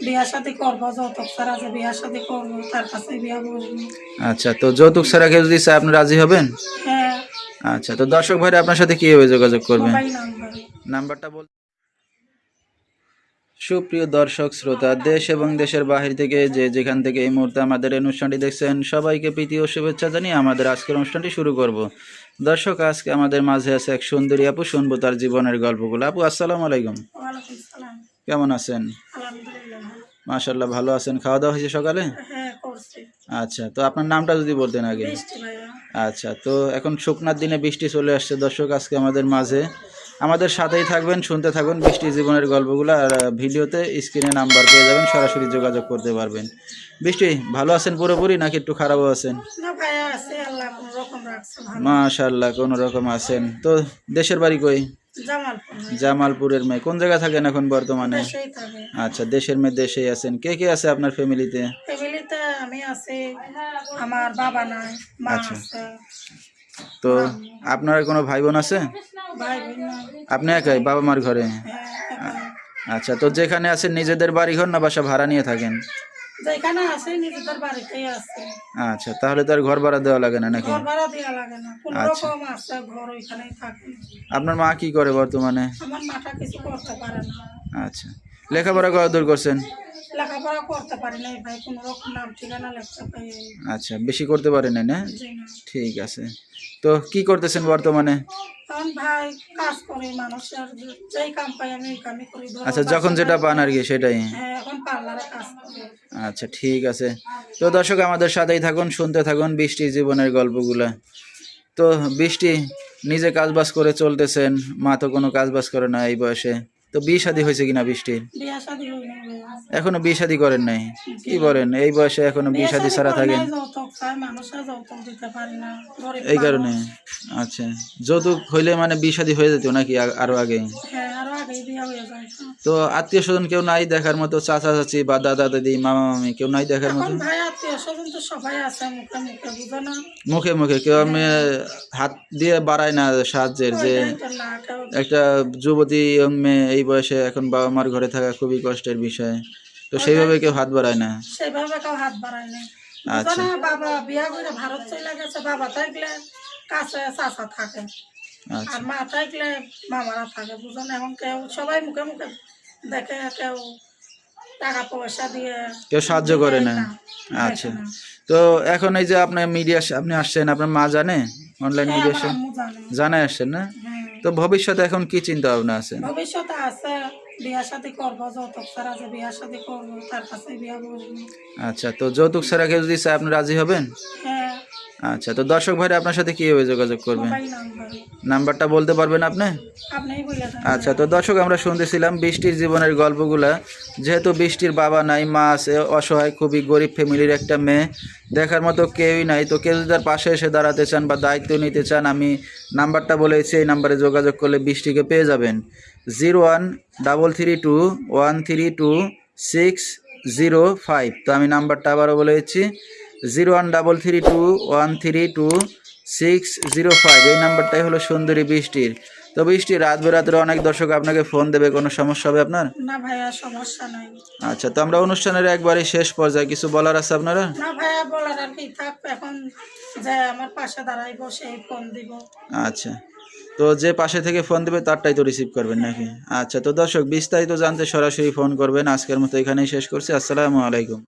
বিয়া শাদী করবো, যৌতুক ছাড়া যে বিয়া শাদী করবো তার কাছে বিয়া বসবো। আচ্ছা, তো যৌতুক ছাড়া কেউ যদি চায় আপনি রাজি হবেন? হ্যাঁ। আচ্ছা, তো দর্শক ভাইরা আপনার সাথে কিভাবে যোগাযোগ করবেন? Mobile number. নাম্বারটা বল। সুপ্রিয় দর্শক শ্রোতা, দেশ এবং দেশের বাহির থেকে যে যেখান থেকে এই মুহূর্তে আমাদের এই অনুষ্ঠানটি দেখছেন, সবাইকে প্রীতি ও শুভেচ্ছা জানিয়ে আমাদের আজকের অনুষ্ঠানটি শুরু করব। দর্শক, আজকে আমাদের মাঝে আছে এক সুন্দরী আপু, শুনবো তার জীবনের গল্পগুলো। আপু আসসালামু আলাইকুম, ওয়ালাইকুম সালাম। কেমন আছেন? আলহামদুলিল্লাহ। মাশাআল্লাহ, ভালো আছেন? খাওয়া দাওয়া হয়েছে সকালে? হ্যাঁ করছি। আচ্ছা, তো আপনার নামটা যদি বলতেন আগে। বৃষ্টি ভাইয়া। আচ্ছা, তো এখন শুকনার দিনে বৃষ্টি চলে আসছে। দর্শক, আজকে আমাদের মাঝে আমাদের সাথেই থাকবেন, শুনতে থাকুন বৃষ্টি জীবনের গল্পগুলো। আর ভিডিওতে স্ক্রিনে নাম্বার পেয়ে যাবেন, সরাসরি যোগাযোগ করতে পারবেন। বৃষ্টি, ভালো আছেন পুরোপুরি নাকি একটু খারাপও আছেন? না ভাইয়া আছে, আল্লাহ কোন রকম রাখছে ভালো। মাশাআল্লাহ, কোনো রকম আছেন। তো দেশের বাড়ি কই? জামালপুর। জামালপুরের মেয়ে। কোন জায়গা থাকেন এখন বর্তমানে? দেশেই থাকে। আচ্ছা, দেশের মেয়ে দেশেই আছেন। কে কে আছে আপনার ফ্যামিলিতে? ফ্যামিলিতে আমি আছি, আমার বাবা নাই, মা আচ্ছা, আছে। তো আপনার কোনো ভাই বোন আছে? ভাই বোন নাই। আপনি একাই বাবা মার ঘরে? হ্যাঁ এখানে। আচ্ছা, তো যেখানে আছেন নিজেদের বাড়ি ঘর না বাসা ভাড়া নিয়ে থাকেন? যেখানে আছে নিজেদের বাড়িতেই আছে। আচ্ছা, তাহলে তো আর ঘর ভাড়া দেওয়া লাগে না নাকি? ঘর ভাড়া দেওয়া লাগে না, কোন আচ্ছা, রকম আছে ঘর ওইখানেই থাকে। আপনার মা কি করে বর্তমানে? আমার মাটা কিছু করতে পারে না। আচ্ছা, লেখাপড়া কত দূর করছেন? লেখাপড়া করতে পারি নাই ভাই, কোন রকম নাম ঠিকানা লেখতে পাই। আচ্ছা, বেশি করতে পারেন না, না? জি না। ঠিক আছে। তো কি করতেছেন বর্তমানে? এখন ভাই কাজ করি, মানুষের যেই কাম পাই আমি ওই কামই করি। ধরো আচ্ছা, যখন যেটা পান আর কি সেটাই। হ্যাঁ এখন পার্লারে কাজ করি। আচ্ছা, ঠিক আছে। তো দর্শক, আমাদের সাথেই থাকুন, শুনতে থাকুন বৃষ্টির জীবনের গল্পগুলা। তো বৃষ্টি নিজে কাজবাজ করে চলতেছেন, মা তো কোনো কাজবাজ করে না এই বয়সে। তো বিয়ে শাদী হয়েছে কিনা বৃষ্টির? বিয়া শাদী হইনি ভাইয়া। এখনো বিয়ে শাদী করেন নাই? কি বলেন, এই বয়সে এখনো বিয়ে শাদী ছাড়া থাকেন? যৌতুক চাই, মানুষের যৌতুক দিতে পারি না, গরিব এই কারণে? আচ্ছা, যৌতুক হইলে মানে বিয়ে শাদী হয়ে যেত নাকি আরো আগে? হ্যাঁ আরো আগেই বিয়া হয়ে যায়। তো আত্মীয় স্বজন কেউ নাই দেখার মতো? চাচা চাচি বা দাদা দাদি মামা মামি কেউ নাই দেখার মতো? এখন ভাই আত্মীয় স্বজন তো সবাই আছে, মুখে মুখে বুঝো না। মুখে মুখে কেউ আমি হাত দিয়ে বাড়ায় না সাহায্যের, যে ওইটাই তো না কেউ। একটা যুবতী মেয়ে এই বয়সে এখন বাবা মার ঘরে থাকা খুবই কষ্টের বিষয়। তো সেইভাবে কেউ হাত বাড়ায় না? সেভাবে কেউ হাত বাড়ায় না। বুঝো আচ্ছা, না, বাবা বিয়া করে ভারত চলে গেছে, বাবা থাকলে কাছে চাচা থাকে, আচ্ছা, আর মা থাকলে মামারা থাকে। বুঝো না, এখন কেউ সবাই মুখে মুখে দেখে, কেউ টাকা পয়সা দিয়ে কেউ সাহায্য করে না? আচ্ছা, তো এখন এই যে আপনার মিডিয়ার সামনে আসছেন, আপনার মা জানে? অনলাইন হ্যাঁ মিডিয়ার আমার সামনে আম্মু জানে। জানাই আসছেন না? হ্যাঁ। তো ভবিষ্যতে এখন কি চিন্তা ভাবনা আছে? ভবিষ্যতে আছে, বিয়া শাদী করবো, যৌতুক ছাড়া যে বিয়া শাদী করবো তার কাছে বিয়া বসবো। আচ্ছা, তো যৌতুক ছাড়া কেউ যদি চায় আপনি রাজি হবেন? হ্যাঁ। আচ্ছা, তো দর্শক ভাইরা আপনার সাথে কিভাবে যোগাযোগ করবেন? Mobile number. নাম্বারটা বলতে পারবেন আপনি? আপনিই বলে দেন। আচ্ছা, তো দর্শক, আমরা শুনতেছিলাম বৃষ্টির জীবনের গল্পগুলা। যেহেতু বৃষ্টির বাবা নাই, মা আছে, অসহায়, খুবই গরিব ফ্যামিলির একটা মেয়ে, দেখার মতো কেউই নাই। তো কেউ যদি তার পাশে এসে দাঁড়াতে চান বা দায়িত্ব নিতে চান, আমি নাম্বারটা বলেছি, এই নাম্বারে যোগাযোগ করলে বৃষ্টিকে পেয়ে যাবেন। 0133263005। তো আমি নাম্বারটা আবারও বলেছি, 0133263005। এই নাম্বারটাই হলো সুন্দরী বৃষ্টির। তো বৃষ্টি, রাত বেরাতে অনেক দর্শক আপনাকে ফোন দেবে, কোনো সমস্যা হবে আপনার? না ভাইয়া সমস্যা নাই। আচ্ছা, তো আমরা অনুষ্ঠানের একবারে শেষ পর্যায়ে কিছু বলার আছে আপনারা? না ভাইয়া বলার আর কি থাক, এখন যে আমার পাশে দাঁড়াইবো সেই ফোন দিব। আচ্ছা, তো যে পাশে থেকে ফোন দেবে তারটাই তো রিসিভ করবেন নাকি? আচ্ছা, তো দর্শক, বিস্তারিত জানতে সরাসরি ফোন করবেন। আজকের মতো এখানেই শেষ করছি। আসসালামু আলাইকুম।